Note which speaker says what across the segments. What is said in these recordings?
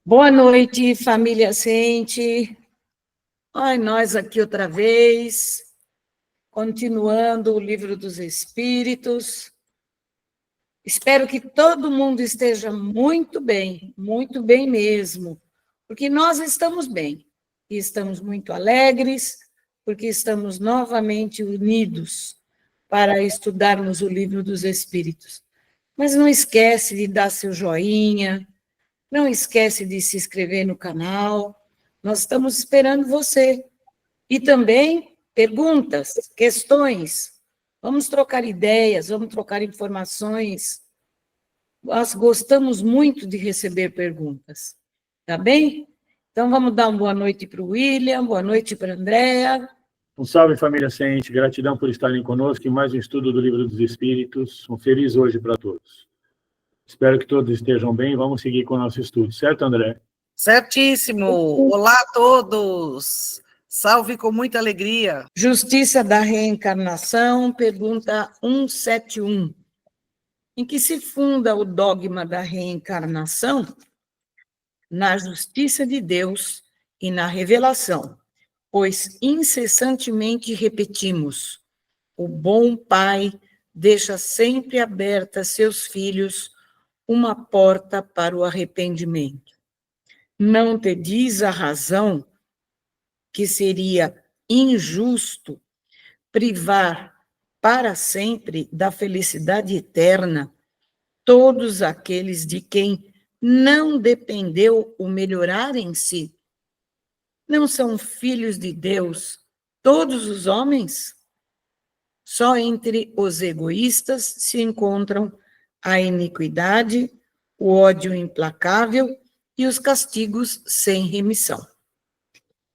Speaker 1: Boa noite, família Sente. Ai, nós aqui outra vez, continuando o Livro dos Espíritos. Espero que todo mundo esteja muito bem mesmo, porque nós estamos bem e estamos muito alegres, porque estamos novamente unidos para estudarmos o Livro dos Espíritos. Mas não esquece de dar seu joinha, não esquece de se inscrever no canal. Nós estamos esperando você. E também perguntas, questões. Vamos trocar ideias, vamos trocar informações. Nós gostamos muito de receber perguntas. Tá bem? Então, vamos dar uma boa noite para o William, boa noite para a Andréa.
Speaker 2: Um salve, família Sente. Gratidão por estarem conosco em mais um estudo do Livro dos Espíritos. Um feliz hoje para todos. Espero que todos estejam bem. Vamos seguir com o nosso estudo. Certo, André?
Speaker 3: Certíssimo. Olá a todos. Salve com muita alegria.
Speaker 1: Justiça da reencarnação, pergunta 171. Em que se funda o dogma da reencarnação? Na justiça de Deus e na revelação, pois incessantemente repetimos: o bom Pai deixa sempre aberta a seus filhos uma porta para o arrependimento. Não te diz a razão que seria injusto privar para sempre da felicidade eterna todos aqueles de quem não dependeu o melhorar em si? Não são filhos de Deus todos os homens? Só entre os egoístas se encontram a iniquidade, o ódio implacável e os castigos sem remissão.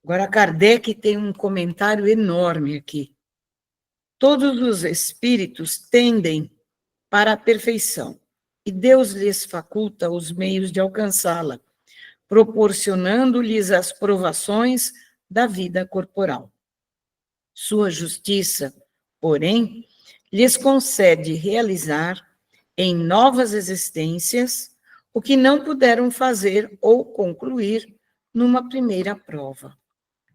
Speaker 1: Agora, Kardec tem um comentário enorme aqui. Todos os espíritos tendem para a perfeição, e Deus lhes faculta os meios de alcançá-la, proporcionando-lhes as provações da vida corporal. Sua justiça, porém, lhes concede realizar, em novas existências, o que não puderam fazer ou concluir numa primeira prova.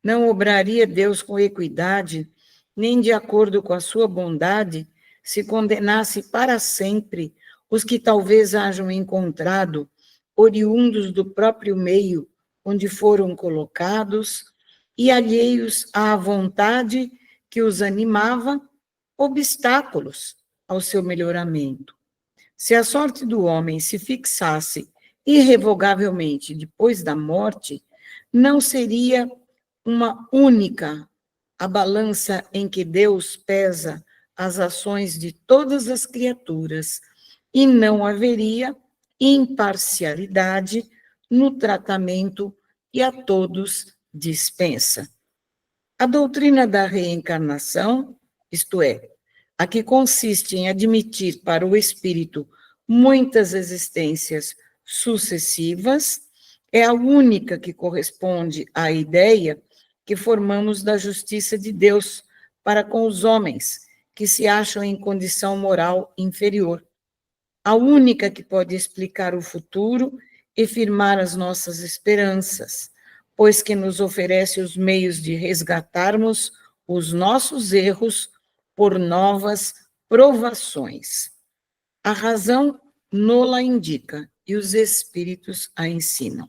Speaker 1: Não obraria Deus com equidade, nem de acordo com a sua bondade, se condenasse para sempre os que talvez hajam encontrado, oriundos do próprio meio onde foram colocados, e alheios à vontade que os animava, obstáculos ao seu melhoramento. Se a sorte do homem se fixasse irrevogavelmente depois da morte, não seria uma única a balança em que Deus pesa as ações de todas as criaturas, e não haveria imparcialidade no tratamento que a todos dispensa. A doutrina da reencarnação, isto é, a que consiste em admitir para o espírito muitas existências sucessivas, é a única que corresponde à ideia que formamos da justiça de Deus para com os homens que se acham em condição moral inferior. A única que pode explicar o futuro e firmar as nossas esperanças, pois que nos oferece os meios de resgatarmos os nossos erros por novas provações. A razão nola indica e os espíritos a ensinam.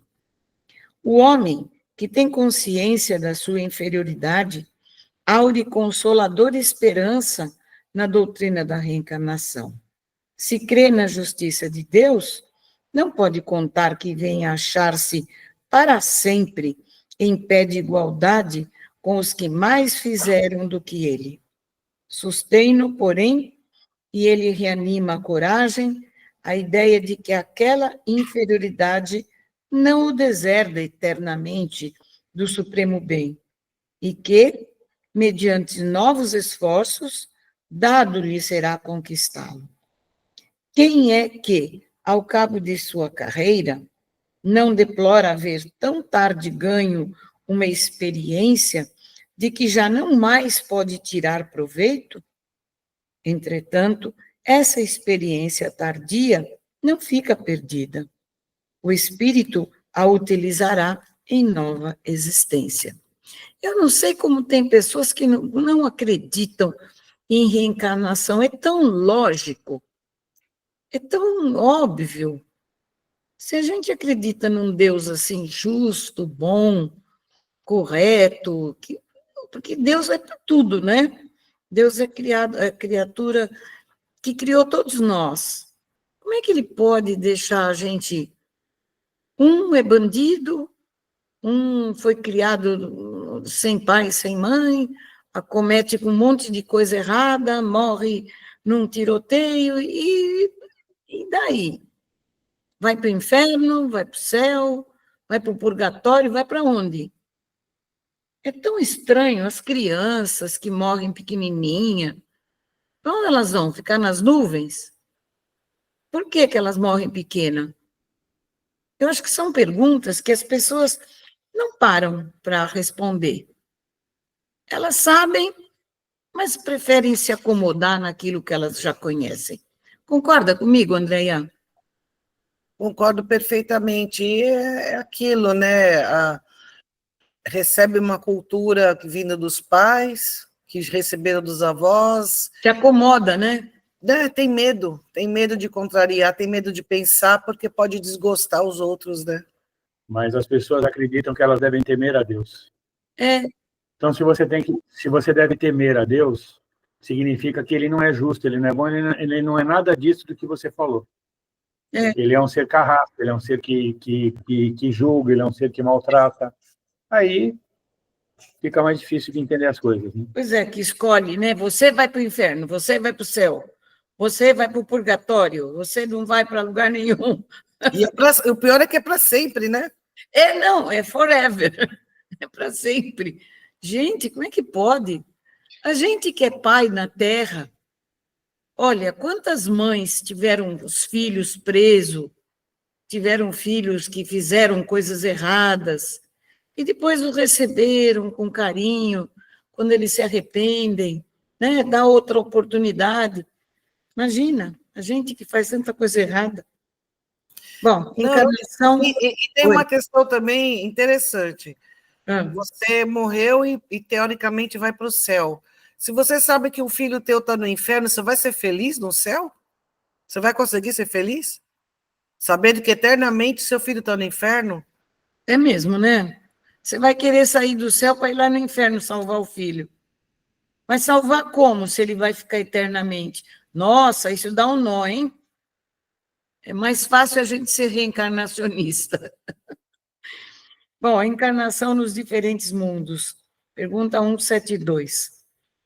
Speaker 1: O homem que tem consciência da sua inferioridade aure consoladora esperança na doutrina da reencarnação. Se crê na justiça de Deus, não pode contar que venha achar-se para sempre em pé de igualdade com os que mais fizeram do que ele. Sustém-no, porém, e ele reanima a coragem, a ideia de que aquela inferioridade não o deserda eternamente do supremo bem, e que, mediante novos esforços, dado-lhe será conquistá-lo. Quem é que, ao cabo de sua carreira, não deplora haver tão tarde ganho uma experiência de que já não mais pode tirar proveito? Entretanto, essa experiência tardia não fica perdida. O espírito a utilizará em nova existência. Eu não sei como tem pessoas que não acreditam em reencarnação. É tão lógico, é tão óbvio. Se a gente acredita num Deus assim, justo, bom, correto, porque Deus é tudo, né? Deus é a criatura que criou todos nós. Como é que ele pode deixar a gente... Um é bandido, um foi criado sem pai, sem mãe, acomete com um monte de coisa errada, morre num tiroteio, e daí? Vai para o inferno, vai para o céu, vai para o purgatório, vai para onde? É tão estranho, as crianças que morrem pequenininha, para onde elas vão? Ficar nas nuvens? Por que elas morrem pequena? Eu acho que são perguntas que as pessoas não param para responder. Elas sabem, mas preferem se acomodar naquilo que elas já conhecem. Concorda comigo, Andréia?
Speaker 3: Concordo perfeitamente. E é aquilo, né? Recebe uma cultura vinda dos pais, que receberam dos avós.
Speaker 1: Se acomoda, né?
Speaker 3: Tem medo de contrariar, tem medo de pensar, porque pode desgostar os outros, né?
Speaker 2: Mas as pessoas acreditam que elas devem temer a Deus.
Speaker 1: É.
Speaker 2: Então, se você deve temer a Deus, significa que ele não é justo, ele não é bom, ele não é nada disso do que você falou.
Speaker 1: É.
Speaker 2: Ele é um ser carrasco, ele é um ser que julga, ele é um ser que maltrata. Aí fica mais difícil de entender as coisas, né?
Speaker 1: Pois é, que escolhe, né? Você vai para o inferno, você vai para o céu, você vai para o purgatório, você não vai para lugar nenhum.
Speaker 3: E o pior é que é para sempre, né?
Speaker 1: Não, é forever, é para sempre. Gente, como é que pode? A gente que é pai na Terra, olha, quantas mães tiveram os filhos presos, tiveram filhos que fizeram coisas erradas, e depois os receberam com carinho, quando eles se arrependem, né? Dá outra oportunidade. Imagina, a gente que faz tanta coisa errada. Bom, encarnação...
Speaker 3: E tem uma questão também interessante. Você morreu e teoricamente vai para o céu. Se você sabe que o filho teu está no inferno, você vai ser feliz no céu? Você vai conseguir ser feliz? Sabendo que eternamente seu filho está no inferno?
Speaker 1: É mesmo, né? Você vai querer sair do céu para ir lá no inferno salvar o filho. Mas salvar como, se ele vai ficar eternamente? Nossa, isso dá um nó, hein? É mais fácil a gente ser reencarnacionista. Bom, a encarnação nos diferentes mundos. Pergunta 172.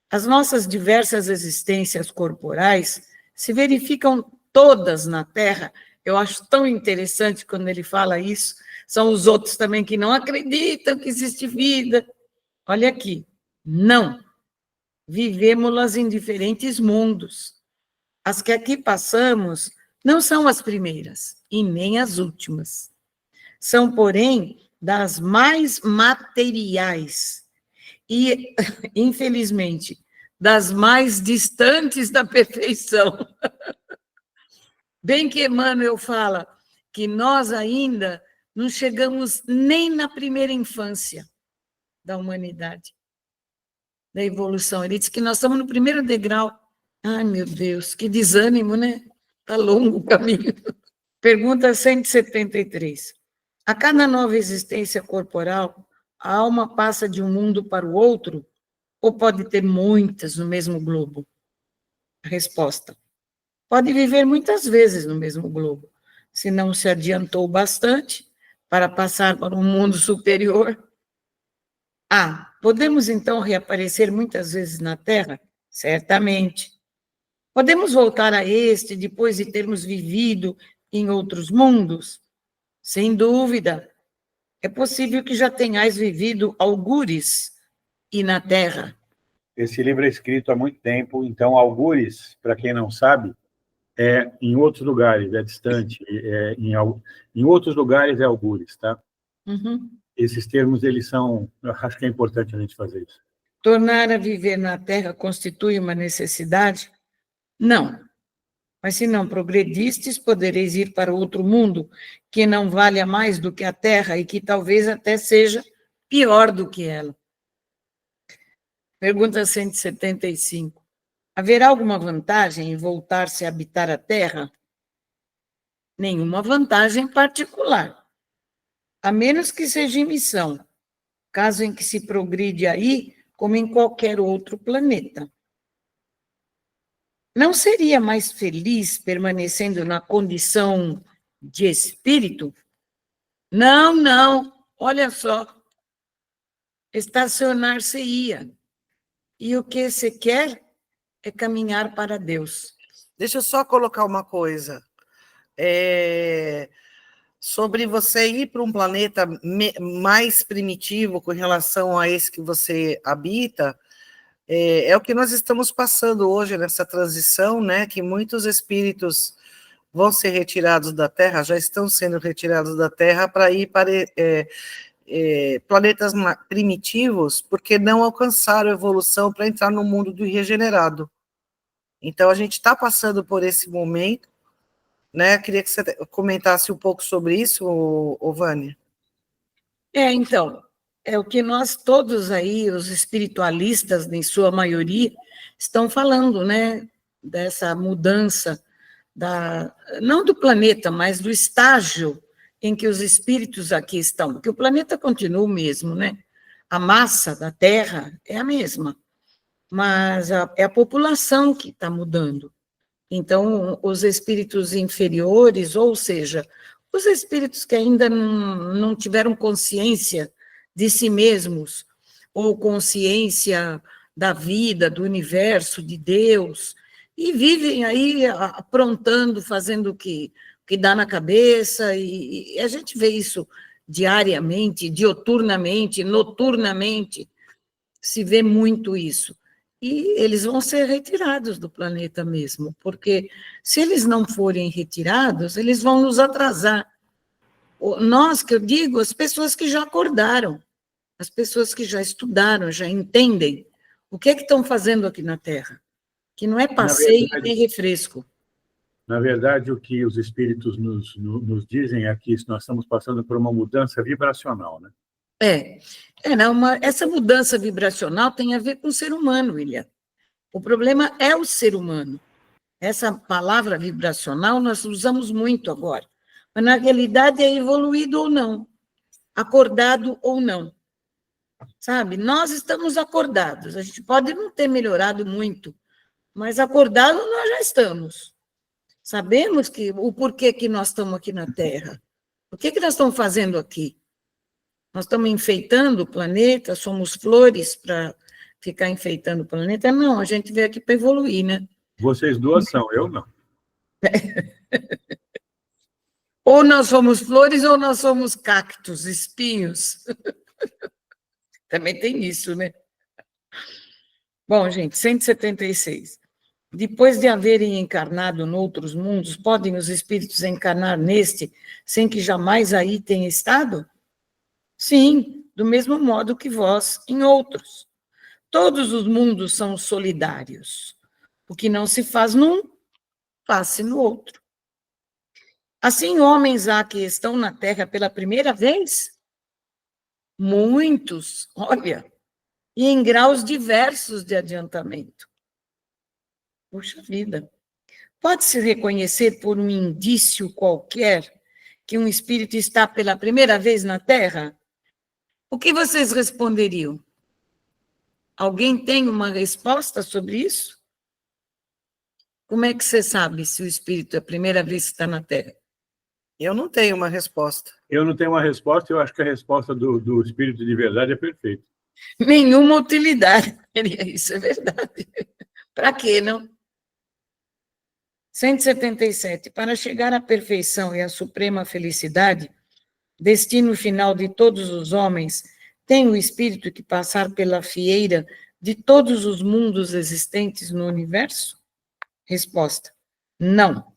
Speaker 1: As nossas diversas existências corporais se verificam todas na Terra? Eu acho tão interessante quando ele fala isso. São os outros também que não acreditam que existe vida. Olha aqui. Não. Vivemos-las em diferentes mundos. As que aqui passamos não são as primeiras e nem as últimas. São, porém, das mais materiais e, infelizmente, das mais distantes da perfeição. Bem que Emmanuel fala que nós ainda não chegamos nem na primeira infância da humanidade, da evolução. Ele diz que nós estamos no primeiro degrau. Ai, meu Deus, que desânimo, né? Está longo o caminho. Pergunta 173. A cada nova existência corporal, a alma passa de um mundo para o outro ou pode ter muitas no mesmo globo? A resposta: pode viver muitas vezes no mesmo globo, se não se adiantou bastante para passar para um mundo superior. Podemos então reaparecer muitas vezes na Terra? Certamente. Podemos voltar a este depois de termos vivido em outros mundos? Sem dúvida. É possível que já tenhais vivido algures e na Terra.
Speaker 2: Esse livro é escrito há muito tempo, então algures, para quem não sabe, é em outros lugares, é distante, em outros lugares é algures, tá?
Speaker 1: Uhum.
Speaker 2: Esses termos, eles são, eu acho que é importante a gente fazer isso.
Speaker 1: Tornar a viver na Terra constitui uma necessidade? Não. Mas se não progredistes, podereis ir para outro mundo que não valha mais do que a Terra e que talvez até seja pior do que ela. Pergunta 175. Haverá alguma vantagem em voltar-se a habitar a Terra? Nenhuma vantagem particular, a menos que seja em missão, caso em que se progride aí, como em qualquer outro planeta. Não seria mais feliz permanecendo na condição de espírito? Não, não, olha só, estacionar-se-ia. E o que se quer é caminhar para Deus.
Speaker 3: Deixa eu só colocar uma coisa. Sobre você ir para um planeta mais primitivo com relação a esse que você habita, é o que nós estamos passando hoje nessa transição, né? Que muitos espíritos vão ser retirados da Terra, já estão sendo retirados da Terra para ir para planetas primitivos, porque não alcançaram a evolução para entrar no mundo do regenerado. Então, a gente está passando por esse momento, né? Queria que você comentasse um pouco sobre isso, Vânia.
Speaker 1: Então, é o que nós todos aí, os espiritualistas, em sua maioria, estão falando, né? Dessa mudança, não do planeta, mas do estágio em que os espíritos aqui estão, porque o planeta continua o mesmo, né? A massa da Terra é a mesma, mas é a população que está mudando. Então, os espíritos inferiores, ou seja, os espíritos que ainda não tiveram consciência de si mesmos, ou consciência da vida, do universo, de Deus, e vivem aí aprontando, fazendo o que dá na cabeça, e a gente vê isso diariamente, dioturnamente, noturnamente, se vê muito isso. E eles vão ser retirados do planeta mesmo, porque se eles não forem retirados, eles vão nos atrasar. Nós, que eu digo, as pessoas que já acordaram, as pessoas que já estudaram, já entendem o que estão fazendo aqui na Terra, que não é passeio nem refresco.
Speaker 2: Na verdade, o que os espíritos nos dizem é que nós estamos passando por uma mudança vibracional, né?
Speaker 1: Essa mudança vibracional tem a ver com o ser humano, William. O problema é o ser humano. Essa palavra vibracional nós usamos muito agora, mas na realidade é evoluído ou não, acordado ou não. Sabe? Nós estamos acordados, a gente pode não ter melhorado muito, mas acordado nós já estamos. Sabemos o porquê que nós estamos aqui na Terra. O que nós estamos fazendo aqui? Nós estamos enfeitando o planeta, somos flores para ficar enfeitando o planeta? Não, a gente veio aqui para evoluir, né?
Speaker 2: Vocês duas são, eu não.
Speaker 1: Ou nós somos flores ou nós somos cactos, espinhos. Também tem isso, né? Bom, gente, 176. Depois de haverem encarnado noutros mundos, podem os espíritos encarnar neste sem que jamais aí tenha estado? Sim, do mesmo modo que vós em outros. Todos os mundos são solidários. O que não se faz num, faz-se no outro. Assim, homens há que estão na Terra pela primeira vez? Muitos, olha, e em graus diversos de adiantamento. Puxa vida. Pode-se reconhecer por um indício qualquer que um espírito está pela primeira vez na Terra? O que vocês responderiam? Alguém tem uma resposta sobre isso? Como é que você sabe se o espírito é a primeira vez que está na Terra?
Speaker 3: Eu não tenho uma resposta.
Speaker 2: Eu não tenho uma resposta, eu acho que a resposta do espírito de verdade é perfeita.
Speaker 1: Nenhuma utilidade. Isso é verdade. Para quê, não? 177. Para chegar à perfeição e à suprema felicidade, destino final de todos os homens, tem o espírito que passar pela fieira de todos os mundos existentes no universo? Resposta: não.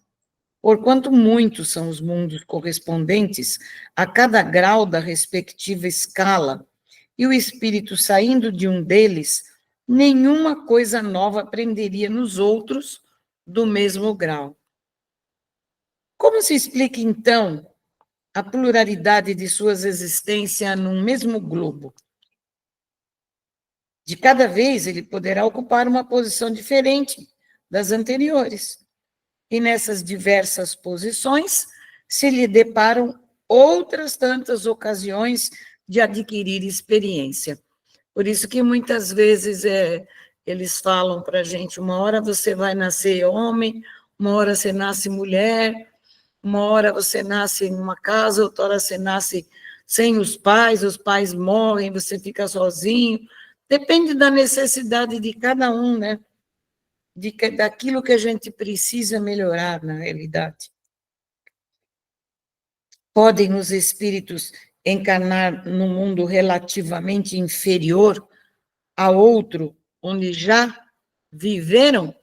Speaker 1: Porquanto muitos são os mundos correspondentes a cada grau da respectiva escala, e o espírito saindo de um deles, nenhuma coisa nova aprenderia nos outros do mesmo grau. Como se explica, então, a pluralidade de suas existências num mesmo globo? De cada vez ele poderá ocupar uma posição diferente das anteriores. E nessas diversas posições se lhe deparam outras tantas ocasiões de adquirir experiência. Por isso que muitas vezes eles falam para a gente, uma hora você vai nascer homem, uma hora você nasce mulher, uma hora você nasce em uma casa, outra hora você nasce sem os pais morrem, você fica sozinho. Depende da necessidade de cada um, né? Daquilo que a gente precisa melhorar na realidade. Podem os espíritos encarnar num mundo relativamente inferior a outro, onde já viveram?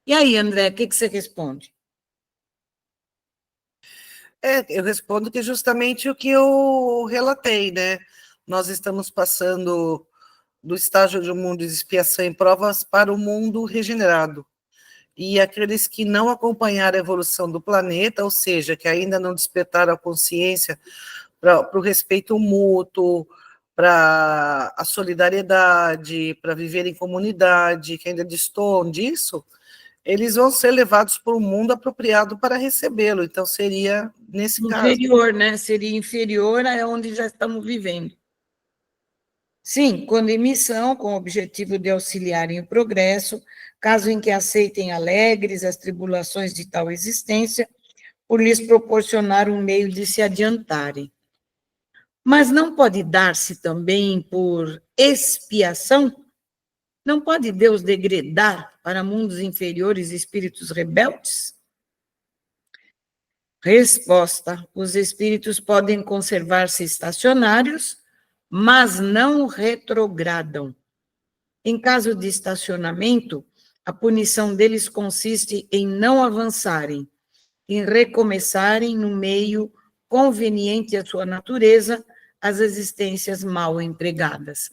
Speaker 1: E aí, André, o que você responde?
Speaker 3: Eu respondo que justamente o que eu relatei, né? Nós estamos passando do estágio de um mundo de expiação e provas para o mundo regenerado. E aqueles que não acompanharam a evolução do planeta, ou seja, que ainda não despertaram a consciência para o respeito mútuo, para a solidariedade, para viver em comunidade, que ainda destoam disso, eles vão ser levados para um mundo apropriado para recebê-lo. Então, seria nesse caso.
Speaker 1: Inferior, né? Seria inferior a onde já estamos vivendo. Sim, quando em missão, com o objetivo de auxiliarem o progresso, caso em que aceitem alegres as tribulações de tal existência, por lhes proporcionar um meio de se adiantarem. Mas não pode dar-se também por expiação? Não pode Deus degradar para mundos inferiores espíritos rebeldes? Resposta: os espíritos podem conservar-se estacionários, mas não retrogradam. Em caso de estacionamento, a punição deles consiste em não avançarem, em recomeçarem no meio conveniente à sua natureza, as existências mal empregadas.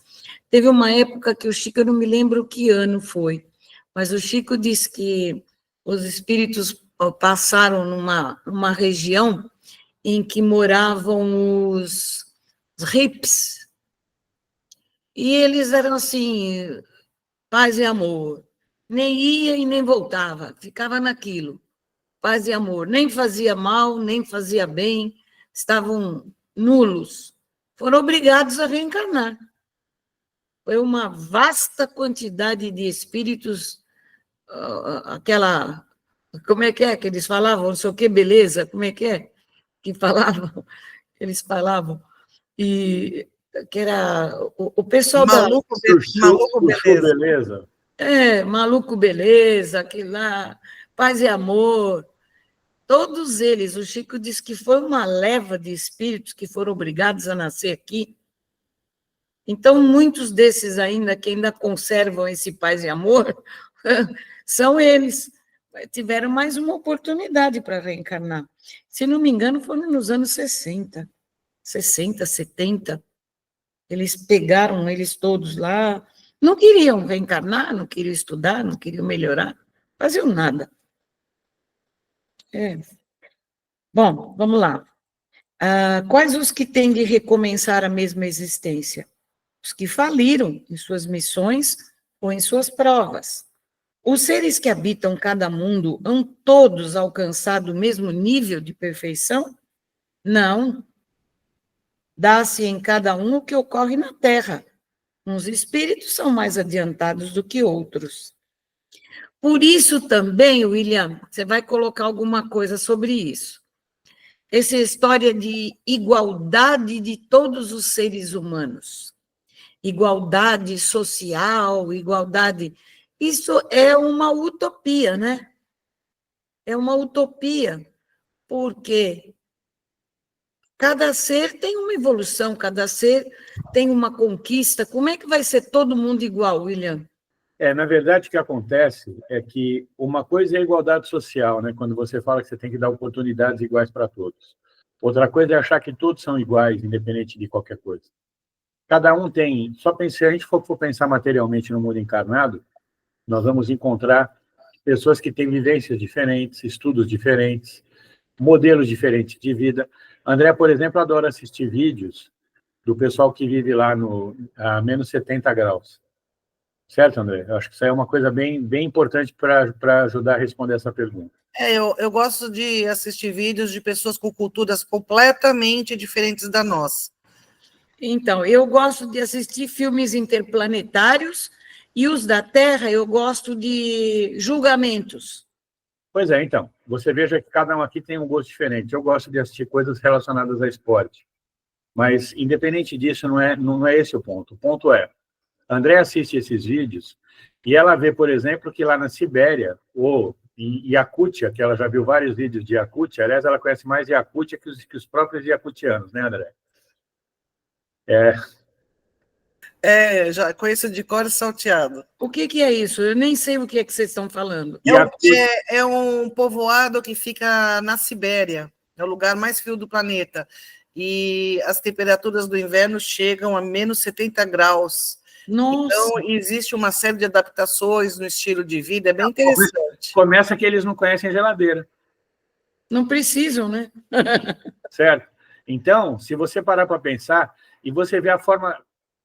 Speaker 1: Teve uma época que o Chico, eu não me lembro que ano foi, mas o Chico disse que os espíritos passaram numa região em que moravam os hippies, e eles eram assim, paz e amor, nem ia e nem voltava, ficava naquilo, paz e amor, nem fazia mal, nem fazia bem, estavam nulos, foram obrigados a reencarnar. Foi uma vasta quantidade de espíritos, aquela, como é que eles falavam, não sei o que, beleza, como é? Que falavam, eles falavam, e que era o pessoal
Speaker 3: maluco,
Speaker 2: maluco beleza.
Speaker 1: Maluco beleza, aquilo lá, paz e amor, todos eles, o Chico disse que foi uma leva de espíritos que foram obrigados a nascer aqui. Então, muitos desses ainda, que ainda conservam esse paz e amor, são eles. Tiveram mais uma oportunidade para reencarnar. Se não me engano, foram nos anos 60, 70. Eles pegaram eles todos lá, não queriam reencarnar, não queriam estudar, não queriam melhorar, faziam nada. Bom, vamos lá. Quais os que têm de recomeçar a mesma existência? Os que faliram em suas missões ou em suas provas. Os seres que habitam cada mundo hão todos alcançado o mesmo nível de perfeição? Não. Dá-se em cada um o que ocorre na Terra. Uns espíritos são mais adiantados do que outros. Por isso também, William, você vai colocar alguma coisa sobre isso. Essa história de igualdade de todos os seres humanos. Igualdade social, igualdade... Isso é uma utopia, né? É uma utopia, porque cada ser tem uma evolução, cada ser tem uma conquista. Como é que vai ser todo mundo igual, William?
Speaker 2: Na verdade, o que acontece é que uma coisa é a igualdade social, né? Quando você fala que você tem que dar oportunidades iguais para todos. Outra coisa é achar que todos são iguais, independente de qualquer coisa. Cada um tem... Só se a gente for pensar materialmente no mundo encarnado, nós vamos encontrar pessoas que têm vivências diferentes, estudos diferentes, modelos diferentes de vida. André, por exemplo, adora assistir vídeos do pessoal que vive lá a menos 70 graus. Certo, André? Eu acho que isso aí é uma coisa bem importante para ajudar a responder essa pergunta.
Speaker 3: Eu gosto de assistir vídeos de pessoas com culturas completamente diferentes da nossa.
Speaker 1: Então, eu gosto de assistir filmes interplanetários e os da Terra eu gosto de julgamentos.
Speaker 2: Pois é, então, você veja que cada um aqui tem um gosto diferente. Eu gosto de assistir coisas relacionadas a esporte. Mas, independente disso, não é esse o ponto. O ponto é, André assiste esses vídeos e ela vê, por exemplo, que lá na Sibéria, ou em Yakutia, que ela já viu vários vídeos de Yakutia, aliás, ela conhece mais Yakutia que os próprios yakutianos, né, André?
Speaker 3: Já conheço de cor e salteado.
Speaker 1: O que é isso? Eu nem sei o que é que vocês estão falando.
Speaker 3: É um povoado que fica na Sibéria, é o lugar mais frio do planeta. E as temperaturas do inverno chegam a menos 70 graus.
Speaker 1: Nossa.
Speaker 3: Então, existe uma série de adaptações no estilo de vida, é bem interessante.
Speaker 2: Começa que eles não conhecem geladeira.
Speaker 1: Não precisam, né?
Speaker 2: Certo? Então, se você parar para pensar, e você vê a forma,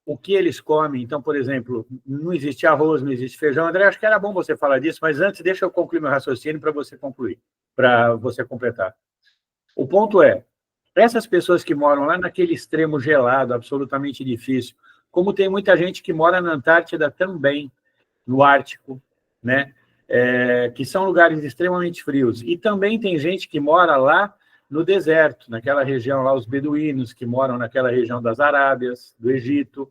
Speaker 2: o que eles comem, então, por exemplo, não existe arroz, não existe feijão. André, acho que era bom você falar disso, mas antes deixa eu concluir meu raciocínio para você concluir, para você completar. O ponto é, essas pessoas que moram lá naquele extremo gelado, absolutamente difícil, como tem muita gente que mora na Antártida também, no Ártico, né? Que são lugares extremamente frios. E também tem gente que mora lá no deserto, naquela região lá, os beduínos que moram naquela região das Arábias, do Egito.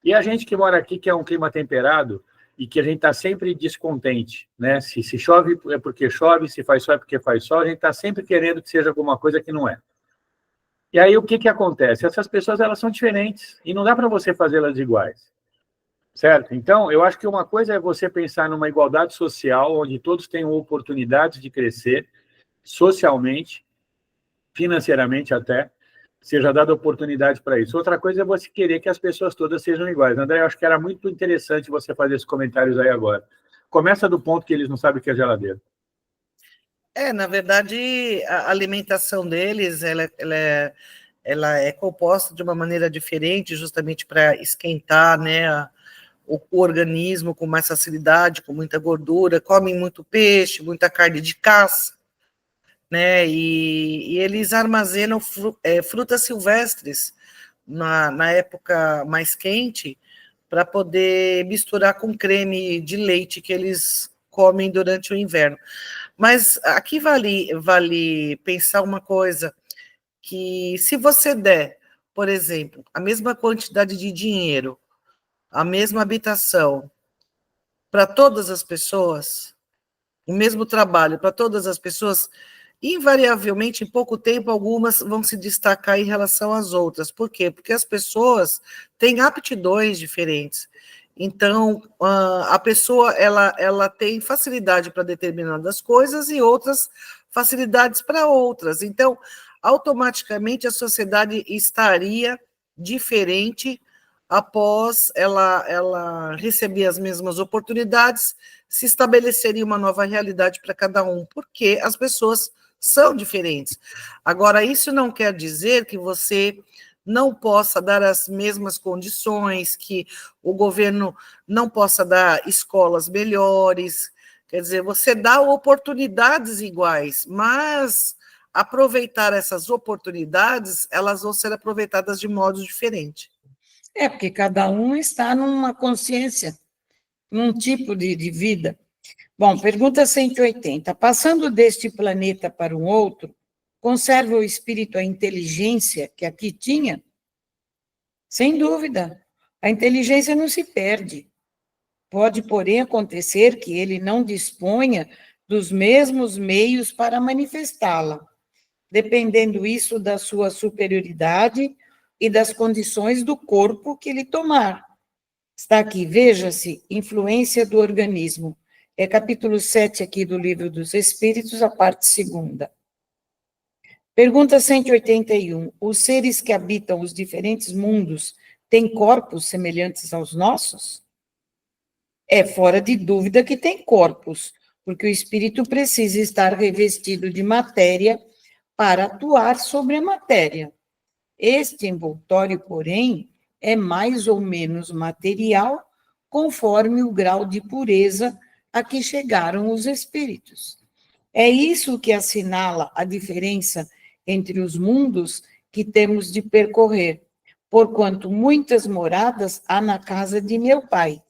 Speaker 2: E a gente que mora aqui, que é um clima temperado, e que a gente está sempre descontente, né? Se chove é porque chove, se faz sol é porque faz sol, a gente está sempre querendo que seja alguma coisa que não é. E aí o que acontece? Essas pessoas, elas são diferentes, e não dá para você fazê-las iguais. Certo? Então, eu acho que uma coisa é você pensar numa igualdade social, onde todos tenham oportunidades de crescer socialmente, financeiramente até, seja dada oportunidade para isso. Outra coisa é você querer que as pessoas todas sejam iguais. André, eu acho que era muito interessante você fazer esses comentários aí agora. Começa do ponto que eles não sabem o que é geladeira.
Speaker 3: Na verdade, a alimentação deles, ela é composta de uma maneira diferente, justamente para esquentar, né, o organismo com mais facilidade, com muita gordura, comem muito peixe, muita carne de caça, né, e eles armazenam frutas silvestres na época mais quente, para poder misturar com creme de leite que eles comem durante o inverno. Mas aqui vale pensar uma coisa, que se você der, por exemplo, a mesma quantidade de dinheiro, a mesma habitação para todas as pessoas, o mesmo trabalho para todas as pessoas, invariavelmente, em pouco tempo, algumas vão se destacar em relação às outras. Por quê? Porque as pessoas têm aptidões diferentes. Então, a pessoa ela tem facilidade para determinadas coisas e outras facilidades para outras. Então, automaticamente, a sociedade estaria diferente após ela receber as mesmas oportunidades, se estabeleceria uma nova realidade para cada um, porque as pessoas são diferentes. Agora, isso não quer dizer que você não possa dar as mesmas condições, que o governo não possa dar escolas melhores, quer dizer, você dá oportunidades iguais, mas aproveitar essas oportunidades, elas vão ser aproveitadas de modo diferente.
Speaker 1: Porque cada um está numa consciência, num tipo de vida. Bom, pergunta 180. Passando deste planeta para um outro, conserva o espírito a inteligência que aqui tinha? Sem dúvida. A inteligência não se perde. Pode, porém, acontecer que ele não disponha dos mesmos meios para manifestá-la, dependendo isso da sua superioridade e das condições do corpo que ele tomar. Está aqui, veja-se, influência do organismo. É capítulo 7 aqui do Livro dos Espíritos, a parte 2ª. Pergunta 181. Os seres que habitam os diferentes mundos têm corpos semelhantes aos nossos? É fora de dúvida que tem corpos, porque o espírito precisa estar revestido de matéria para atuar sobre a matéria. Este envoltório, porém, é mais ou menos material, conforme o grau de pureza a que chegaram os espíritos. É isso que assinala a diferença entre os mundos que temos de percorrer, porquanto muitas moradas há na casa de meu pai,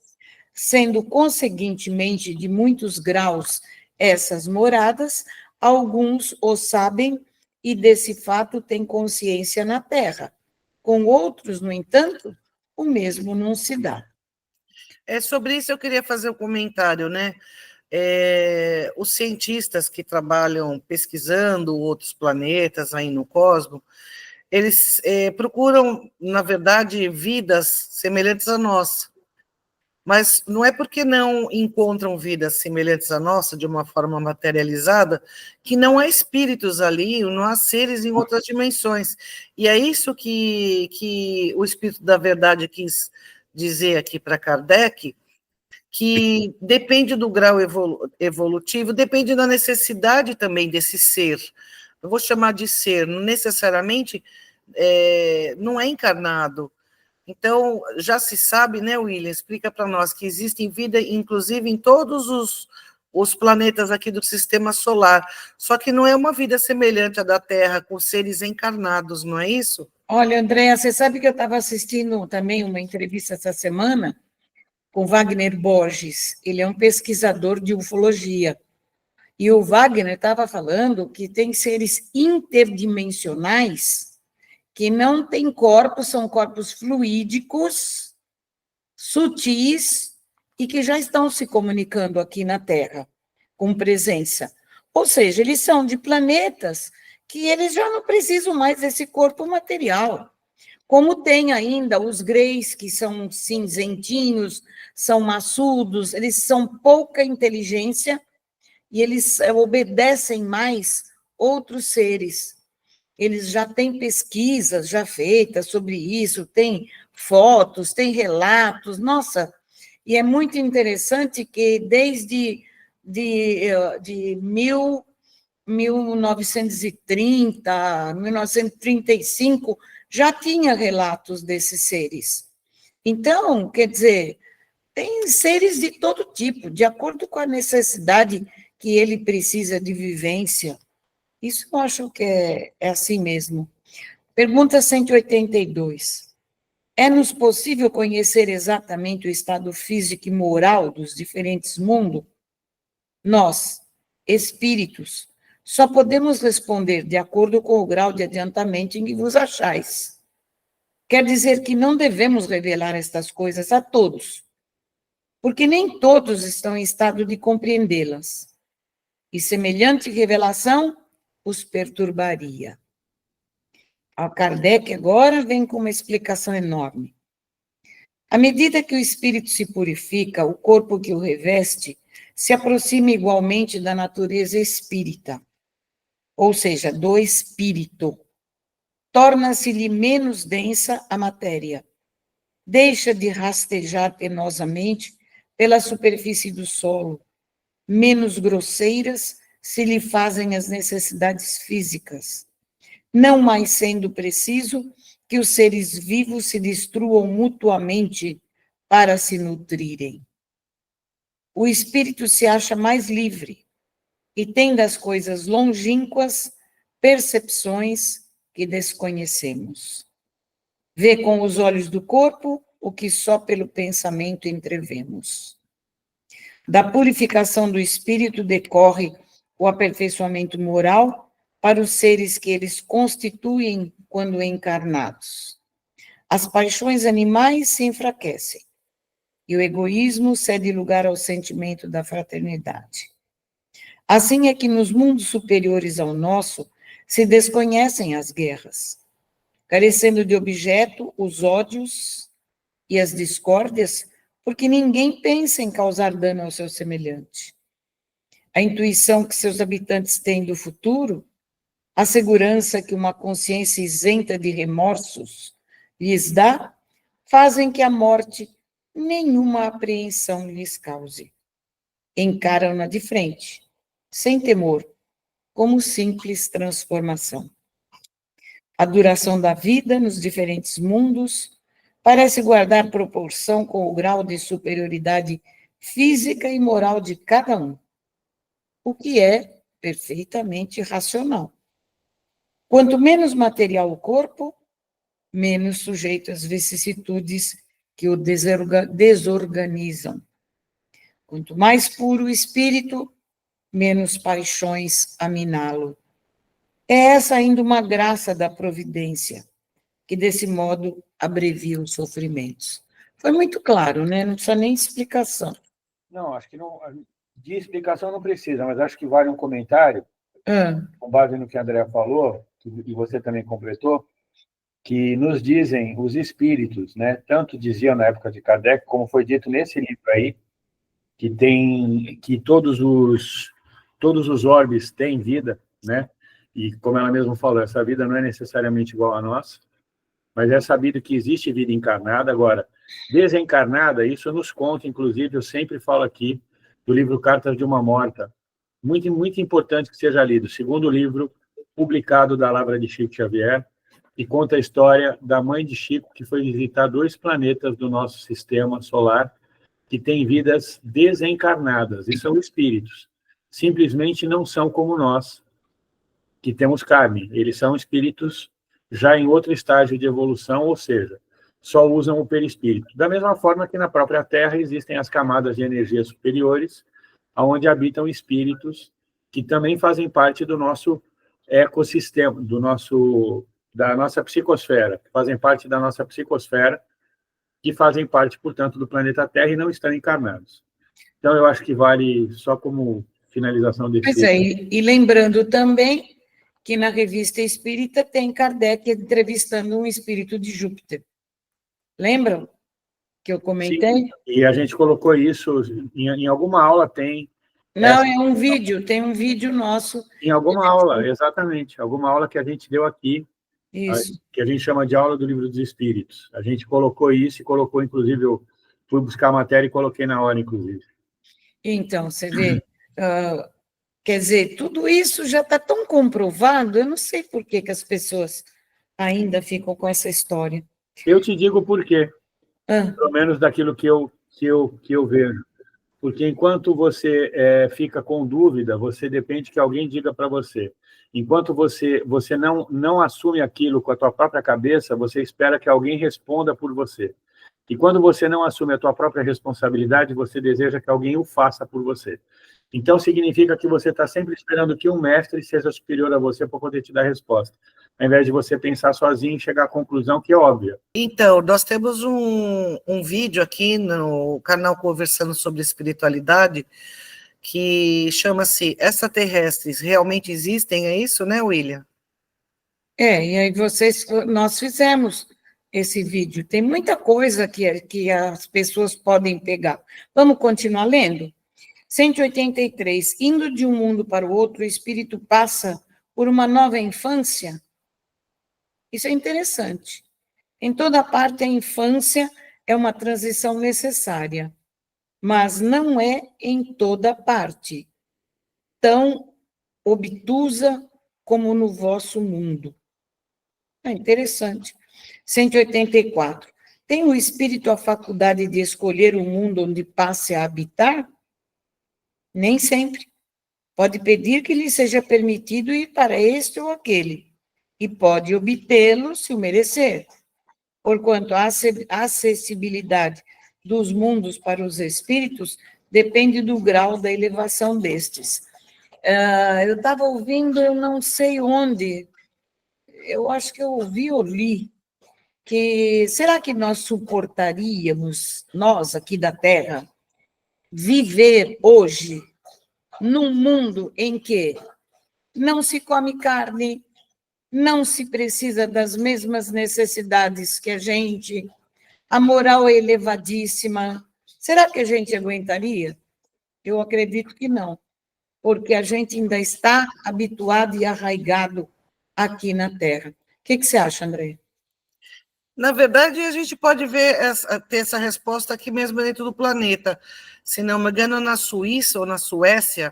Speaker 1: sendo conseguintemente de muitos graus essas moradas, alguns o sabem e desse fato têm consciência na terra. Com outros, no entanto, o mesmo não se dá.
Speaker 3: Sobre isso eu queria fazer um comentário, né? Os cientistas que trabalham pesquisando outros planetas aí no cosmos, eles procuram, na verdade, vidas semelhantes à nossa. Mas não é porque não encontram vidas semelhantes à nossa, de uma forma materializada, que não há espíritos ali, não há seres em outras dimensões. E é isso que o Espírito da Verdade quis dizer aqui para Kardec, que depende do grau evolutivo, depende da necessidade também desse ser. Eu vou chamar de ser, não necessariamente não é encarnado. Então, já se sabe, né, William? Explica para nós que existe vida, inclusive, em todos os planetas aqui do sistema solar. Só que não é uma vida semelhante à da Terra, com seres encarnados, não é isso?
Speaker 1: Olha, Andréa, você sabe que eu estava assistindo também uma entrevista essa semana com Wagner Borges. Ele é um pesquisador de ufologia. E o Wagner estava falando que tem seres interdimensionais que não têm corpos, são corpos fluídicos, sutis, e que já estão se comunicando aqui na Terra, com presença. Ou seja, eles são de planetas que eles já não precisam mais desse corpo material. Como tem ainda os greys, que são cinzentinhos, são maçudos, eles são pouca inteligência e eles obedecem mais outros seres. Eles já têm pesquisas já feitas sobre isso, tem fotos, tem relatos, nossa, e é muito interessante que desde de 1930, 1935, já tinha relatos desses seres. Então, quer dizer, tem seres de todo tipo, de acordo com a necessidade que ele precisa de vivência. Isso eu acho que é assim mesmo. Pergunta 182. É-nos possível conhecer exatamente o estado físico e moral dos diferentes mundos? Nós, espíritos, só podemos responder de acordo com o grau de adiantamento em que vos achais. Quer dizer que não devemos revelar estas coisas a todos, porque nem todos estão em estado de compreendê-las, e semelhante revelação os perturbaria. A Kardec agora vem com uma explicação enorme. À medida que o espírito se purifica, o corpo que o reveste se aproxima igualmente da natureza espírita, ou seja, do espírito. Torna-se-lhe menos densa a matéria. Deixa de rastejar penosamente pela superfície do solo. Menos grosseiras se lhe fazem as necessidades físicas, não mais sendo preciso que os seres vivos se destruam mutuamente para se nutrirem. O espírito se acha mais livre e tem das coisas longínquas percepções que desconhecemos. Vê com os olhos do corpo o que só pelo pensamento entrevemos. Da purificação do espírito decorre o aperfeiçoamento moral para os seres que eles constituem quando encarnados. As paixões animais se enfraquecem e o egoísmo cede lugar ao sentimento da fraternidade. Assim é que nos mundos superiores ao nosso se desconhecem as guerras, carecendo de objeto os ódios e as discórdias, porque ninguém pensa em causar dano ao seu semelhante. A intuição que seus habitantes têm do futuro, a segurança que uma consciência isenta de remorsos lhes dá, fazem que a morte nenhuma apreensão lhes cause. Encaram-na de frente, sem temor, como simples transformação. A duração da vida nos diferentes mundos parece guardar proporção com o grau de superioridade física e moral de cada um, o que é perfeitamente racional. Quanto menos material o corpo, menos sujeito às vicissitudes que o desorganizam. Quanto mais puro o espírito, menos paixões a miná-lo. É essa ainda uma graça da providência, que desse modo abrevia os sofrimentos. Foi muito claro, né? Não precisa nem explicação.
Speaker 2: Não, acho que não, de explicação não precisa, mas acho que vale um comentário, com base no que a Andrea falou, e você também completou, que nos dizem os espíritos, né? Tanto diziam na época de Kardec, como foi dito nesse livro aí, que todos os orbes têm vida, né? E como ela mesma falou, essa vida não é necessariamente igual a nossa, mas é sabido que existe vida encarnada. Agora, desencarnada, isso nos conta, inclusive, eu sempre falo aqui, do livro Cartas de uma Morta, muito, muito importante que seja lido, segundo livro publicado da Lavra de Chico Xavier, e conta a história da mãe de Chico, que foi visitar 2 planetas do nosso sistema solar, que têm vidas desencarnadas, e são espíritos. Simplesmente não são como nós, que temos carne. Eles são espíritos já em outro estágio de evolução, ou seja, só usam o perispírito. Da mesma forma que na própria Terra existem as camadas de energia superiores, onde habitam espíritos que também fazem parte do nosso ecossistema, da nossa psicosfera, que fazem parte da nossa psicosfera, que fazem parte, portanto, do planeta Terra e não estão encarnados. Então, eu acho que vale só como finalização desse...
Speaker 1: Pois é, e lembrando também que na Revista Espírita tem Kardec entrevistando um espírito de Júpiter. Lembram que eu comentei?
Speaker 2: Sim, e a gente colocou isso, em alguma aula tem...
Speaker 1: Não, é um vídeo, tem um vídeo nosso.
Speaker 2: Em alguma aula, exatamente, alguma aula que a gente deu aqui,
Speaker 1: Isso.
Speaker 2: Que a gente chama de aula do Livro dos Espíritos. A gente colocou isso e colocou, inclusive, eu fui buscar a matéria e coloquei na hora, inclusive.
Speaker 1: Então, você vê, quer dizer, tudo isso já está tão comprovado, eu não sei por que as pessoas ainda ficam com essa história.
Speaker 2: Eu te digo por quê, pelo menos daquilo que eu vejo. Porque enquanto você fica com dúvida, você depende que alguém diga para você. Enquanto você não assume aquilo com a tua própria cabeça, você espera que alguém responda por você. E quando você não assume a tua própria responsabilidade, você deseja que alguém o faça por você. Então, significa que você está sempre esperando que um mestre seja superior a você para poder te dar a resposta, ao invés de você pensar sozinho e chegar à conclusão que é óbvia.
Speaker 3: Então, nós temos um vídeo aqui no canal Conversando sobre Espiritualidade, que chama-se Extraterrestres Realmente Existem, é isso, né, William?
Speaker 1: E aí nós fizemos esse vídeo. Tem muita coisa que as pessoas podem pegar. Vamos continuar lendo? 183. Indo de um mundo para o outro, o espírito passa por uma nova infância. Isso é interessante. Em toda parte, a infância é uma transição necessária, mas não é em toda parte tão obtusa como no vosso mundo. É interessante. 184. Tem o espírito a faculdade de escolher o mundo onde passe a habitar? Nem sempre. Pode pedir que lhe seja permitido ir para este ou aquele, e pode obtê-lo se o merecer. Porquanto a acessibilidade dos mundos para os espíritos depende do grau da elevação destes. Eu estava ouvindo, eu não sei onde, eu acho que eu ouvi ou li, que será que nós suportaríamos, nós aqui da Terra, viver hoje num mundo em que não se come carne, não se precisa das mesmas necessidades que a gente, a moral é elevadíssima. Será que a gente aguentaria? Eu acredito que não, porque a gente ainda está habituado e arraigado aqui na Terra. O que você acha, André?
Speaker 3: Na verdade, a gente pode ter essa resposta aqui mesmo dentro do planeta. Se não me engano, na Suíça ou na Suécia,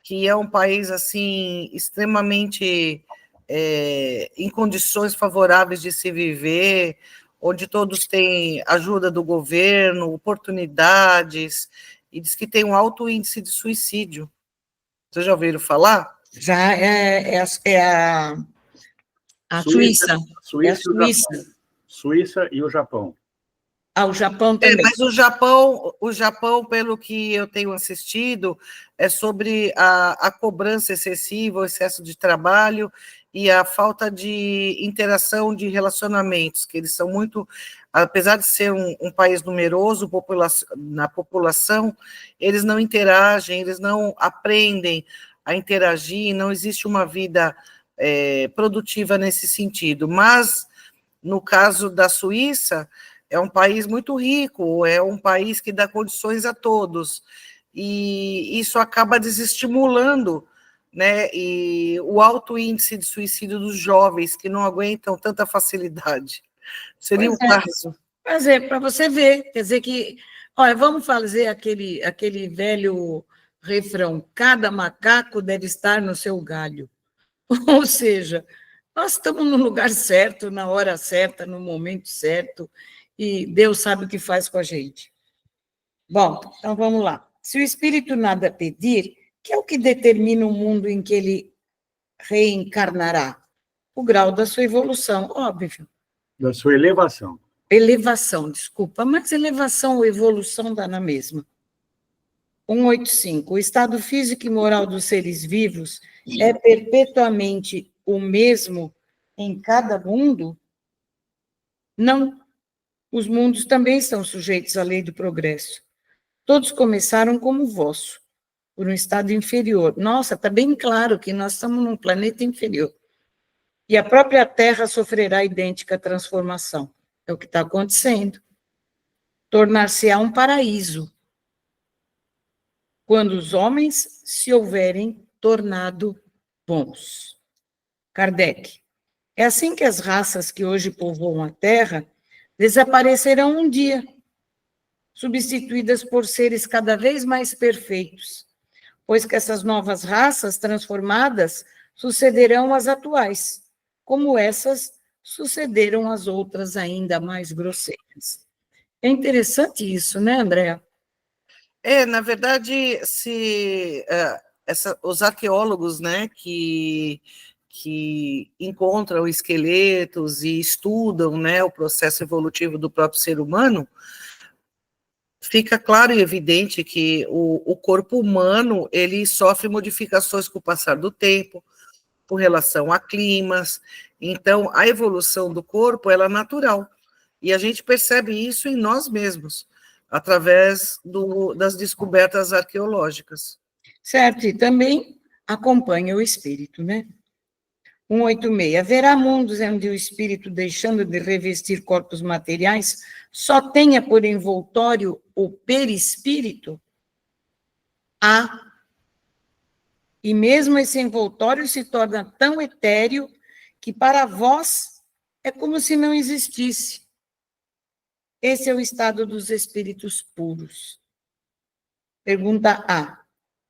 Speaker 3: que é um país assim extremamente em condições favoráveis de se viver, onde todos têm ajuda do governo, oportunidades, e diz que tem um alto índice de suicídio. Vocês já ouviram falar?
Speaker 1: Já a Suíça. É a Suíça.
Speaker 2: Suíça e o Japão.
Speaker 1: O Japão também.
Speaker 3: Mas o Japão, pelo que eu tenho assistido, é sobre a cobrança excessiva, o excesso de trabalho e a falta de interação de relacionamentos, que eles são muito, apesar de ser um país numeroso na população, eles não interagem, eles não aprendem a interagir, não existe uma vida produtiva nesse sentido. Mas, no caso da Suíça, é um país muito rico, é um país que dá condições a todos, e isso acaba desestimulando, né, e o alto índice de suicídio dos jovens, que não aguentam tanta facilidade. Seria o caso.
Speaker 1: Pois é, para você ver, quer dizer que, olha, vamos fazer aquele velho refrão, cada macaco deve estar no seu galho. Ou seja, nós estamos no lugar certo, na hora certa, no momento certo, e Deus sabe o que faz com a gente. Bom, então vamos lá. Se o espírito nada pedir, que é o que determina o mundo em que ele reencarnará? O grau da sua evolução, óbvio.
Speaker 2: Da sua elevação.
Speaker 1: Elevação, desculpa, mas elevação ou evolução dá na mesma. 185. O estado físico e moral dos seres vivos é perpetuamente o mesmo em cada mundo? Não. Os mundos também estão sujeitos à lei do progresso. Todos começaram como o vosso, por um estado inferior. Nossa, está bem claro que nós estamos num planeta inferior. E a própria Terra sofrerá idêntica transformação. É o que está acontecendo. Tornar-se-á um paraíso, quando os homens se houverem tornado bons. Kardec. É assim que as raças que hoje povoam a Terra desaparecerão um dia, substituídas por seres cada vez mais perfeitos, pois que essas novas raças transformadas sucederão às atuais, como essas sucederam às outras ainda mais grosseiras. É interessante isso, né, Andréa?
Speaker 3: Na verdade, os arqueólogos, né, que encontram esqueletos e estudam, né, o processo evolutivo do próprio ser humano, fica claro e evidente que o corpo humano ele sofre modificações com o passar do tempo, com relação a climas. Então, a evolução do corpo ela é natural, e a gente percebe isso em nós mesmos, através das descobertas arqueológicas.
Speaker 1: Certo, e também acompanha o espírito, né? 186. Haverá mundos onde o espírito, deixando de revestir corpos materiais, só tenha por envoltório o perispírito? Há. E mesmo esse envoltório se torna tão etéreo que para vós é como se não existisse. Esse é o estado dos espíritos puros. Pergunta A.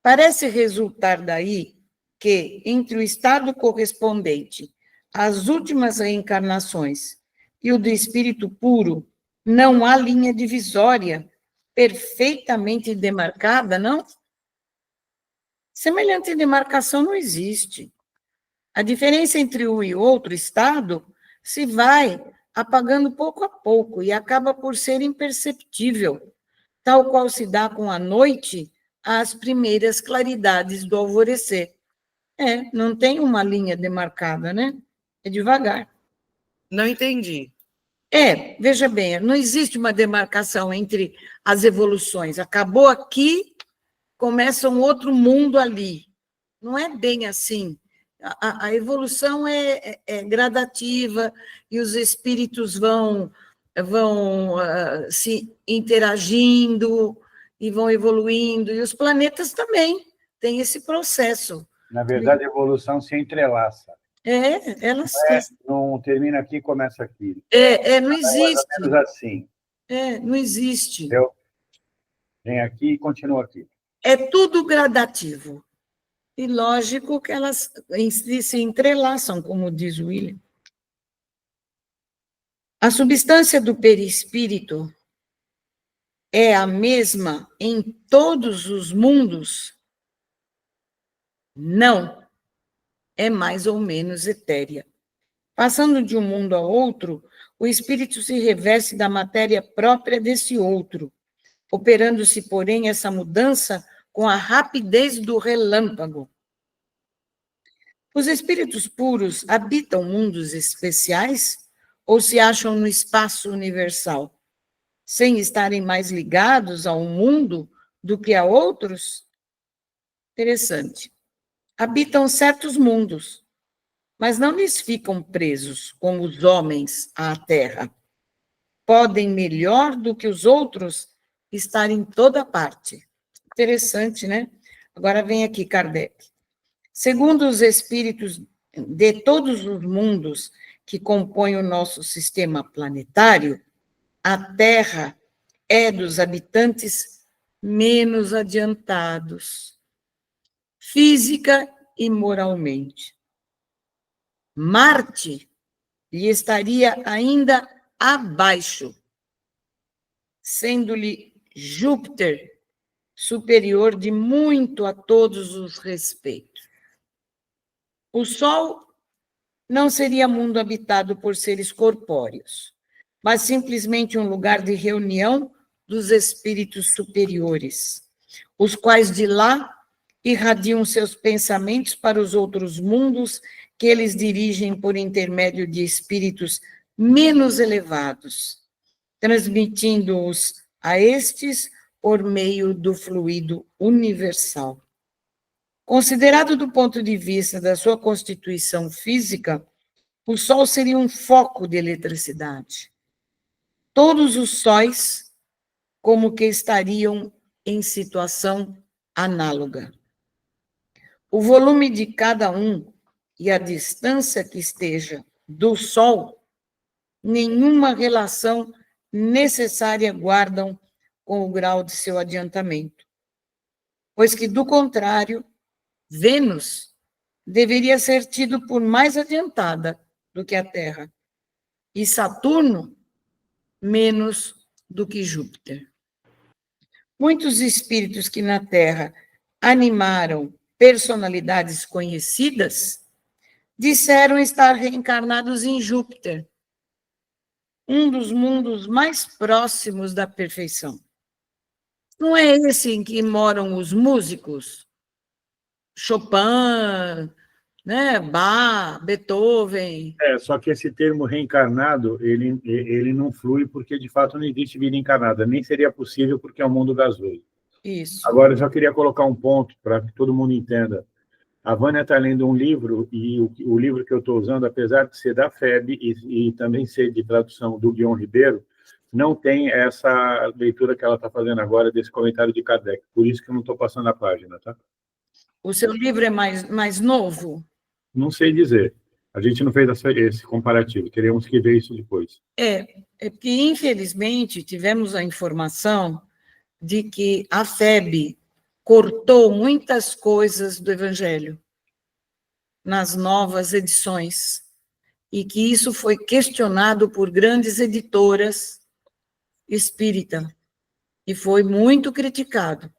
Speaker 1: Parece resultar daí que, entre o estado correspondente às últimas reencarnações e o do espírito puro, não há linha divisória perfeitamente demarcada, não? Semelhante demarcação não existe. A diferença entre um e outro estado se vai apagando pouco a pouco e acaba por ser imperceptível, tal qual se dá com a noite às primeiras claridades do alvorecer. Não tem uma linha demarcada, né? É devagar.
Speaker 3: Não entendi.
Speaker 1: Veja bem, não existe uma demarcação entre as evoluções. Acabou aqui, começa um outro mundo ali. Não é bem assim. A evolução é gradativa e os espíritos vão se interagindo e vão evoluindo, e os planetas também têm esse processo.
Speaker 2: Na verdade, a evolução se entrelaça.
Speaker 1: Elas...
Speaker 2: Não termina aqui e começa aqui.
Speaker 1: Não existe.
Speaker 2: É mais ou menos assim.
Speaker 1: Não existe.
Speaker 2: Entendeu? Vem aqui e continua aqui.
Speaker 1: É tudo gradativo. E lógico que elas se entrelaçam, como diz William. A substância do perispírito é a mesma em todos os mundos? Não. É mais ou menos etérea. Passando de um mundo a outro, o espírito se reveste da matéria própria desse outro, operando-se, porém, essa mudança com a rapidez do relâmpago. Os espíritos puros habitam mundos especiais ou se acham no espaço universal, sem estarem mais ligados a um mundo do que a outros? Interessante. Habitam certos mundos, mas não lhes ficam presos, como os homens, à terra. Podem, melhor do que os outros, estar em toda parte. Interessante, né? Agora vem aqui Kardec. Segundo os espíritos de todos os mundos que compõem o nosso sistema planetário, a Terra é dos habitantes menos adiantados, física e moralmente. Marte lhe estaria ainda abaixo, sendo-lhe Júpiter superior de muito a todos os respeitos. O Sol não seria mundo habitado por seres corpóreos, mas simplesmente um lugar de reunião dos espíritos superiores, os quais de lá irradiam seus pensamentos para os outros mundos que eles dirigem por intermédio de espíritos menos elevados, transmitindo-os a estes por meio do fluido universal. Considerado do ponto de vista da sua constituição física, o Sol seria um foco de eletricidade. Todos os sóis, como que estariam em situação análoga. O volume de cada um e a distância que esteja do Sol, nenhuma relação necessária guardam com o grau de seu adiantamento, pois que, do contrário, Vênus deveria ser tido por mais adiantada do que a Terra, e Saturno menos do que Júpiter. Muitos espíritos que na Terra animaram personalidades conhecidas disseram estar reencarnados em Júpiter, um dos mundos mais próximos da perfeição. Não é esse em que moram os músicos? Chopin, né? Bach, Beethoven.
Speaker 2: Só que esse termo reencarnado, ele não flui porque, de fato, não existe vida encarnada. Nem seria possível porque é o mundo gasoso.
Speaker 1: Isso.
Speaker 2: Agora, eu só queria colocar um ponto para que todo mundo entenda. A Vânia está lendo um livro, e o livro que eu estou usando, apesar de ser da FEB e também ser de tradução do Guion Ribeiro, não tem essa leitura que ela está fazendo agora desse comentário de Kardec. Por isso que eu não estou passando a página, tá?
Speaker 1: O seu livro é mais novo?
Speaker 2: Não sei dizer. A gente não fez esse comparativo. Teríamos que ver isso depois.
Speaker 1: É porque, infelizmente, tivemos a informação de que a FEB cortou muitas coisas do Evangelho nas novas edições, e que isso foi questionado por grandes editoras espírita, e foi muito criticado,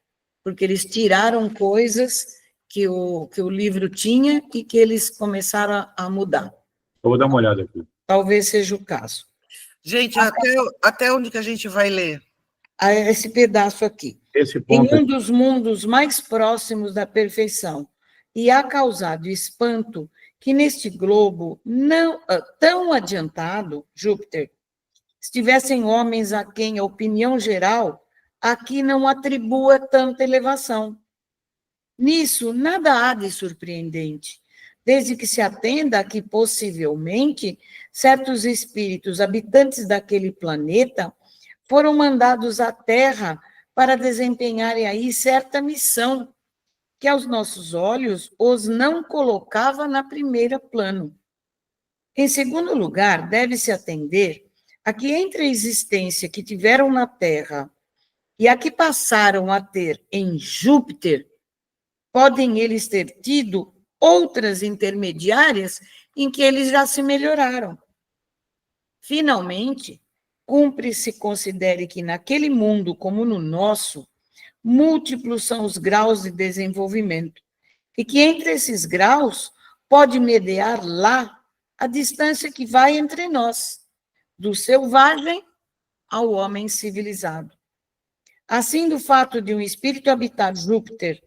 Speaker 1: porque eles tiraram coisas que o livro tinha e que eles começaram a mudar.
Speaker 2: Eu vou dar uma olhada aqui.
Speaker 1: Talvez seja o caso.
Speaker 3: Gente, até onde que a gente vai ler?
Speaker 1: Esse pedaço aqui.
Speaker 2: Esse ponto...
Speaker 1: Em um dos mundos mais próximos da perfeição, e há causado espanto que neste globo não tão adiantado, Júpiter, estivessem homens a quem a opinião geral aqui não atribua tanta elevação. Nisso, nada há de surpreendente, desde que se atenda a que, possivelmente, certos espíritos habitantes daquele planeta foram mandados à Terra para desempenharem aí certa missão, que aos nossos olhos os não colocava na primeira plano. Em segundo lugar, deve-se atender a que entre a existência que tiveram na Terra e a que passaram a ter em Júpiter, podem eles ter tido outras intermediárias em que eles já se melhoraram. Finalmente, cumpre-se considere que naquele mundo como no nosso, múltiplos são os graus de desenvolvimento, e que entre esses graus pode mediar lá a distância que vai entre nós, do selvagem ao homem civilizado. Assim, do fato de um espírito habitar Júpiter,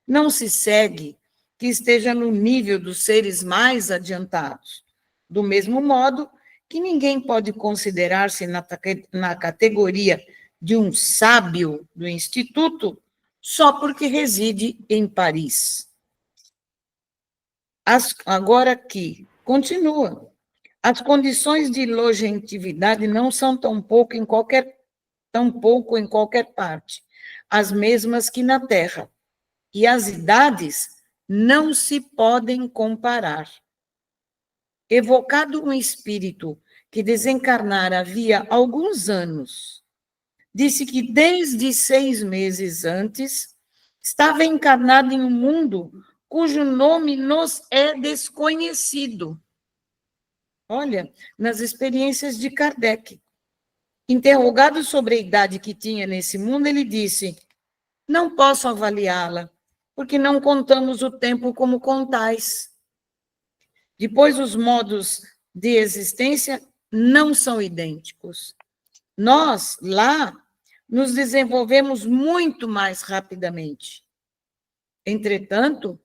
Speaker 1: não se segue que esteja no nível dos seres mais adiantados. Do mesmo modo que ninguém pode considerar-se na categoria de um sábio do Instituto só porque reside em Paris. Agora aqui, continua. As condições de longevidade não são tão pouco em qualquer parte, as mesmas que na Terra, e as idades não se podem comparar. Evocado um espírito que desencarnara havia alguns anos, disse que desde 6 meses antes estava encarnado em um mundo cujo nome nos é desconhecido. Olha, nas experiências de Kardec. Interrogado sobre a idade que tinha nesse mundo, ele disse: não posso avaliá-la, porque não contamos o tempo como contais. Depois, os modos de existência não são idênticos. Nós, lá, nos desenvolvemos muito mais rapidamente. Entretanto,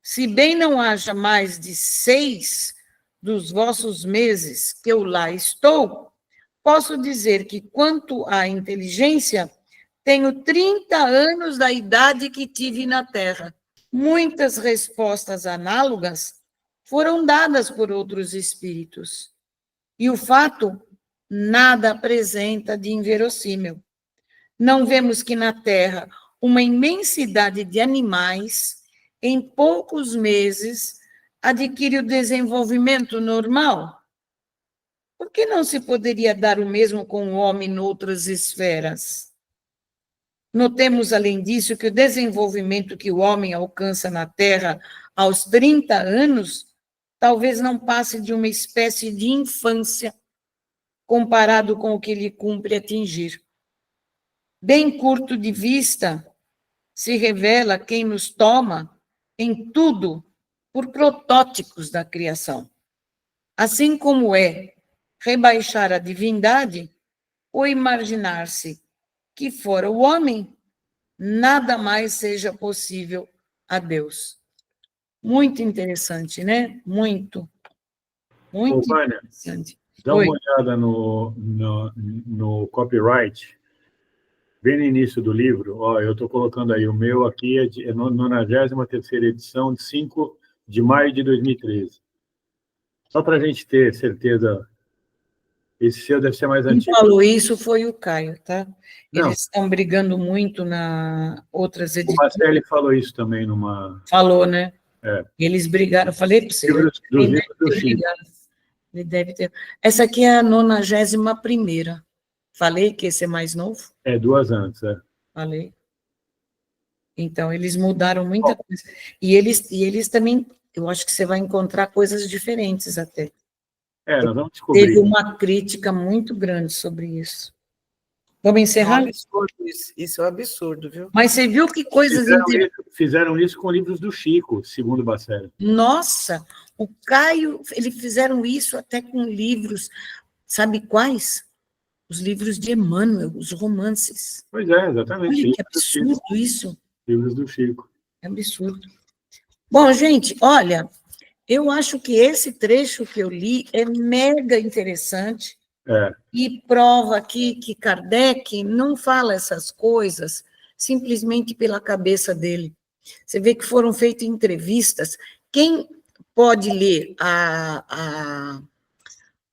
Speaker 1: se bem não haja mais de 6 dos vossos meses que eu lá estou, posso dizer que, quanto à inteligência, tenho 30 anos da idade que tive na Terra. Muitas respostas análogas foram dadas por outros espíritos. E o fato nada apresenta de inverossímil. Não vemos que na Terra uma imensidade de animais, em poucos meses, adquire o desenvolvimento normal? Por que não se poderia dar o mesmo com o homem noutras esferas? Notemos, além disso, que o desenvolvimento que o homem alcança na Terra aos 30 anos talvez não passe de uma espécie de infância, comparado com o que lhe cumpre atingir. Bem curto de vista, se revela quem nos toma em tudo por protótipos da criação. Assim como é rebaixar a divindade ou imaginar-se que fora o homem, nada mais seja possível a Deus. Muito interessante, né? Muito
Speaker 2: Vânia,
Speaker 1: interessante.
Speaker 2: dá uma olhada no copyright, bem no início do livro. Ó, eu estou colocando aí, o meu aqui é a 93ª edição, de 5 de maio de 2013. Só para a gente ter certeza, esse seu deve ser mais antigo.
Speaker 1: Quem falou isso foi o Caio, tá?
Speaker 2: Não.
Speaker 1: Eles estão brigando muito na outras edições.
Speaker 2: O Marcelo falou isso também numa...
Speaker 1: Falou, né?
Speaker 2: É.
Speaker 1: Eles brigaram, eu falei para você.
Speaker 2: Dos livros do Chico.
Speaker 1: Ele deve ter. Essa aqui é a 91ª. Falei que esse é mais novo?
Speaker 2: É, 2 antes, é.
Speaker 1: Falei. Então, eles mudaram muita coisa. E eles também, eu acho que você vai encontrar coisas diferentes até.
Speaker 2: É, nós vamos descobrir.
Speaker 1: Teve uma crítica muito grande sobre isso. Vamos encerrar?
Speaker 3: É um absurdo isso é um absurdo, viu?
Speaker 1: Mas você viu que coisas...
Speaker 2: Fizeram isso com livros do Chico, segundo Bacelli.
Speaker 1: Nossa, o Caio, eles fizeram isso até com livros, sabe quais? Os livros de Emmanuel, os romances.
Speaker 2: Pois é, exatamente.
Speaker 1: Olha que absurdo isso.
Speaker 2: Livros do Chico.
Speaker 1: É absurdo. Bom, gente, olha, eu acho que esse trecho que eu li é mega interessante.
Speaker 2: É.
Speaker 1: E prova aqui que Kardec não fala essas coisas simplesmente pela cabeça dele. Você vê que foram feitas entrevistas. Quem pode ler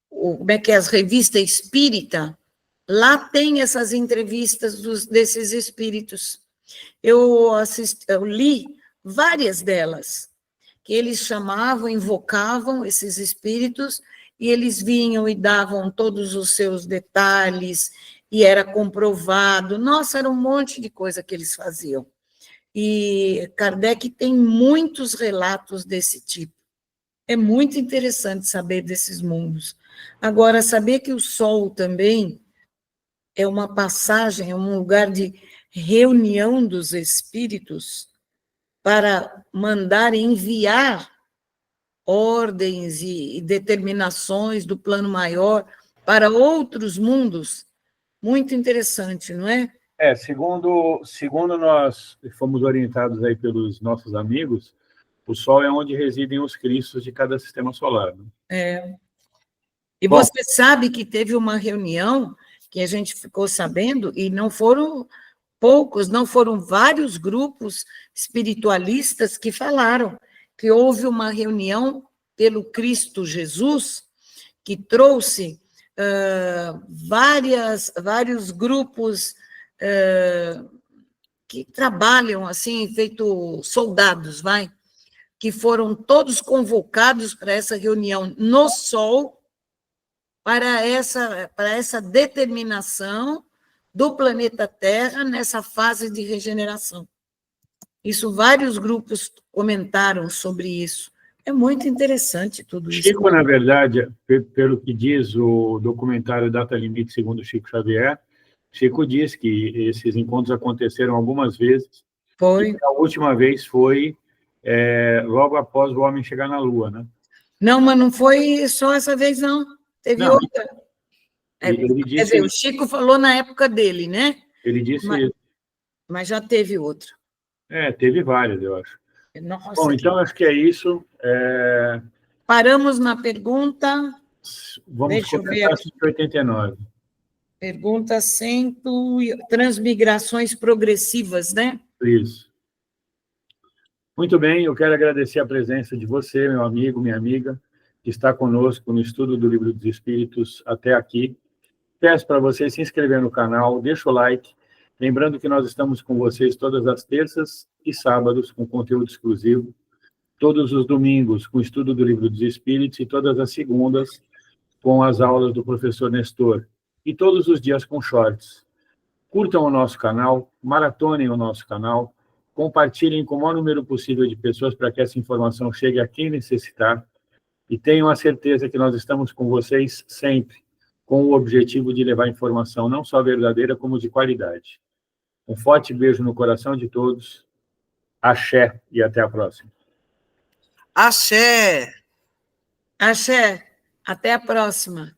Speaker 1: como é que é, as revistas espírita, lá tem essas entrevistas desses espíritos. Eu li várias delas, que eles chamavam, invocavam esses espíritos, e eles vinham e davam todos os seus detalhes, e era comprovado. Nossa, era um monte de coisa que eles faziam. E Kardec tem muitos relatos desse tipo. É muito interessante saber desses mundos. Agora, saber que o Sol também é uma passagem, é um lugar de reunião dos espíritos para mandar enviar ordens e determinações do plano maior para outros mundos, muito interessante, não é?
Speaker 2: Segundo nós fomos orientados aí pelos nossos amigos, o Sol é onde residem os cristos de cada sistema solar. Né?
Speaker 1: E bom, você sabe que teve uma reunião que a gente ficou sabendo, e não foram poucos, não foram vários grupos espiritualistas que falaram que houve uma reunião pelo Cristo Jesus que trouxe vários grupos que trabalham assim, feito soldados, que foram todos convocados para essa reunião no Sol, para essa determinação do planeta Terra nessa fase de regeneração. Isso, vários grupos comentaram sobre isso. É muito interessante tudo isso.
Speaker 2: Chico, na verdade, pelo que diz o documentário Data Limite segundo Chico Xavier, Chico diz que esses encontros aconteceram algumas vezes.
Speaker 1: Foi.
Speaker 2: E a última vez foi logo após o homem chegar na Lua, né?
Speaker 1: Não, mas não foi só essa vez, não. Teve outra.
Speaker 2: Ele disse,
Speaker 1: quer dizer, o Chico falou na época dele, né?
Speaker 2: Ele disse isso.
Speaker 1: Mas já teve outra.
Speaker 2: Teve várias, eu acho.
Speaker 1: Nossa,
Speaker 2: bom, então acho que é isso.
Speaker 1: Paramos na pergunta...
Speaker 2: Vamos começar a 189.
Speaker 1: Pergunta 100, transmigrações progressivas, né?
Speaker 2: Isso. Muito bem, eu quero agradecer a presença de você, meu amigo, minha amiga, que está conosco no estudo do Livro dos Espíritos até aqui. Peço para você se inscrever no canal, deixa o like. Lembrando que nós estamos com vocês todas as terças e sábados com conteúdo exclusivo, todos os domingos com o estudo do Livro dos Espíritos e todas as segundas com as aulas do professor Nestor e todos os dias com shorts. Curtam o nosso canal, maratonem o nosso canal, compartilhem com o maior número possível de pessoas para que essa informação chegue a quem necessitar e tenham a certeza que nós estamos com vocês sempre, com o objetivo de levar informação não só verdadeira, como de qualidade. Um forte beijo no coração de todos. Axé e até a próxima.
Speaker 3: Axé!
Speaker 1: Axé, até a próxima.